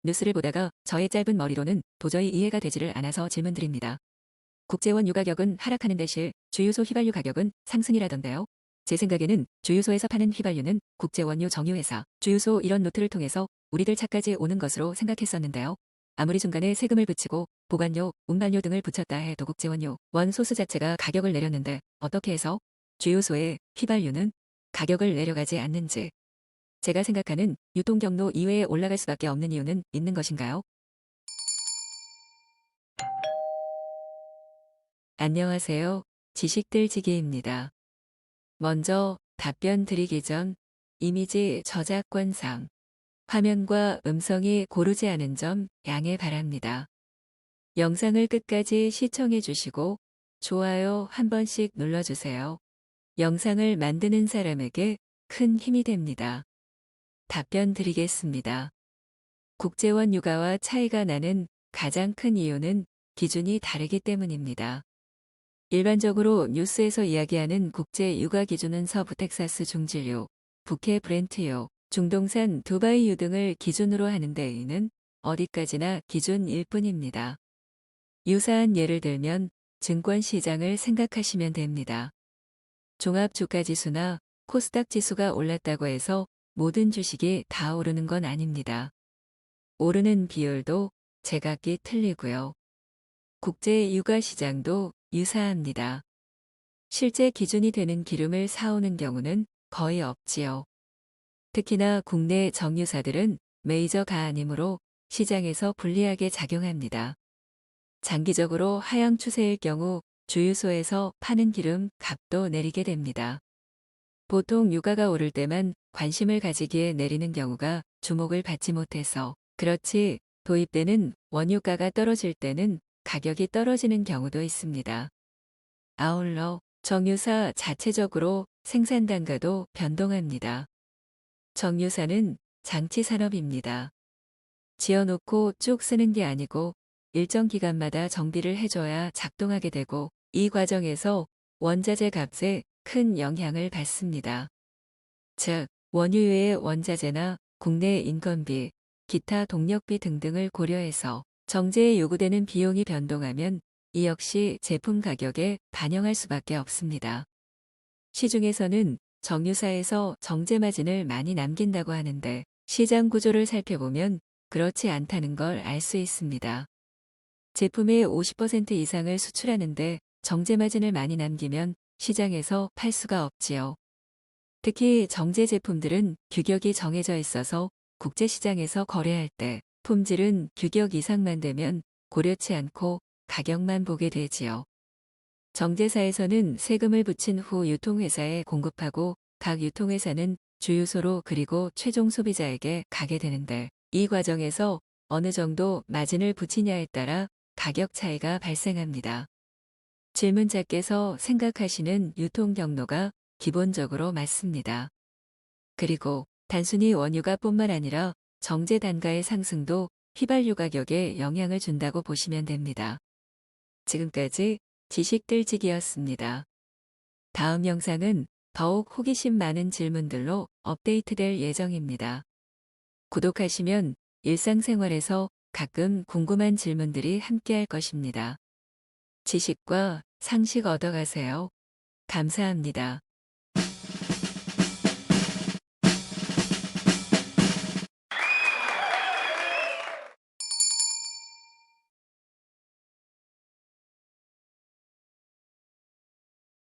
뉴스를 보다가 저의 짧은 머리로는 도저히 이해가 되지를 않아서 질문드립니다. 국제원유 가격은 하락하는 대신 주유소 휘발유 가격은 상승이라던데요. 제 생각에는 주유소에서 파는 휘발유는 국제원유 정유회사, 주유소 이런 루트를 통해서 우리들 차까지 오는 것으로 생각했었는데요. 아무리 중간에 세금을 붙이고 보관료, 운반료 등을 붙였다 해도 국제원유, 원소스 자체가 가격을 내렸는데 어떻게 해서 주유소의 휘발유는 가격을 내려가지 않는지, 제가 생각하는 유통 경로 이외에 올라갈 수밖에 없는 이유는 있는 것인가요? 안녕하세요. 지식들지기입니다. 먼저 답변 드리기 전 이미지 저작권상 화면과 음성이 고르지 않은 점 양해 바랍니다. 영상을 끝까지 시청해 주시고 좋아요 한 번씩 눌러주세요. 영상을 만드는 사람에게 큰 힘이 됩니다. 답변 드리겠습니다. 국제원 유가와 차이가 나는 가장 큰 이유는 기준이 다르기 때문입니다. 일반적으로 뉴스에서 이야기하는 국제 유가 기준은 서부 텍사스 중진유, 북해 브렌트유, 중동산 두바이유 등을 기준으로 하는데 이는 어디까지나 기준일 뿐입니다. 유사한 예를 들면 증권시장을 생각하시면 됩니다. 종합주가지수나 코스닥 지수가 올랐다고 해서 모든 주식이 다 오르는 건 아닙니다. 오르는 비율도 제각기 틀리고요. 국제 유가 시장도 유사합니다. 실제 기준이 되는 기름을 사오는 경우는 거의 없지요. 특히나 국내 정유사들은 메이저가 아니므로 시장에서 불리하게 작용합니다. 장기적으로 하향 추세일 경우 주유소에서 파는 기름 값도 내리게 됩니다. 보통 유가가 오를 때만 관심을 가지기에 내리는 경우가 주목을 받지 못해서 그렇지, 도입되는 원유가가 떨어질 때는 가격이 떨어지는 경우도 있습니다. 아울러 정유사 자체적으로 생산 단가도 변동합니다. 정유사는 장치 산업입니다. 지어놓고 쭉 쓰는 게 아니고 일정 기간마다 정비를 해줘야 작동하게 되고 이 과정에서 원자재 값에 큰 영향을 받습니다. 즉, 원유외의 원자재나 국내 인건비, 기타 동력비 등등을 고려해서 정제에 요구되는 비용이 변동하면 이 역시 제품 가격에 반영할 수밖에 없습니다. 시중에서는 정유사에서 정제 마진을 많이 남긴다고 하는데 시장 구조를 살펴보면 그렇지 않다는 걸 알 수 있습니다. 제품의 50% 이상을 수출하는데 정제 마진을 많이 남기면 시장에서 팔 수가 없지요. 특히 정제 제품들은 규격이 정해져 있어서 국제시장에서 거래할 때 품질은 규격 이상만 되면 고려치 않고 가격만 보게 되지요. 정제사에서는 세금을 붙인 후 유통회사에 공급하고 각 유통회사는 주유소로 그리고 최종 소비자에게 가게 되는데 이 과정에서 어느 정도 마진을 붙이냐에 따라 가격 차이가 발생합니다. 질문자께서 생각하시는 유통 경로가 기본적으로 맞습니다. 그리고 단순히 원유가 뿐만 아니라 정제 단가의 상승도 휘발유 가격에 영향을 준다고 보시면 됩니다. 지금까지 지식들지기였습니다. 다음 영상은 더욱 호기심 많은 질문들로 업데이트될 예정입니다. 구독하시면 일상생활에서 가끔 궁금한 질문들이 함께할 것입니다. 지식과 상식 얻어가세요. 감사합니다.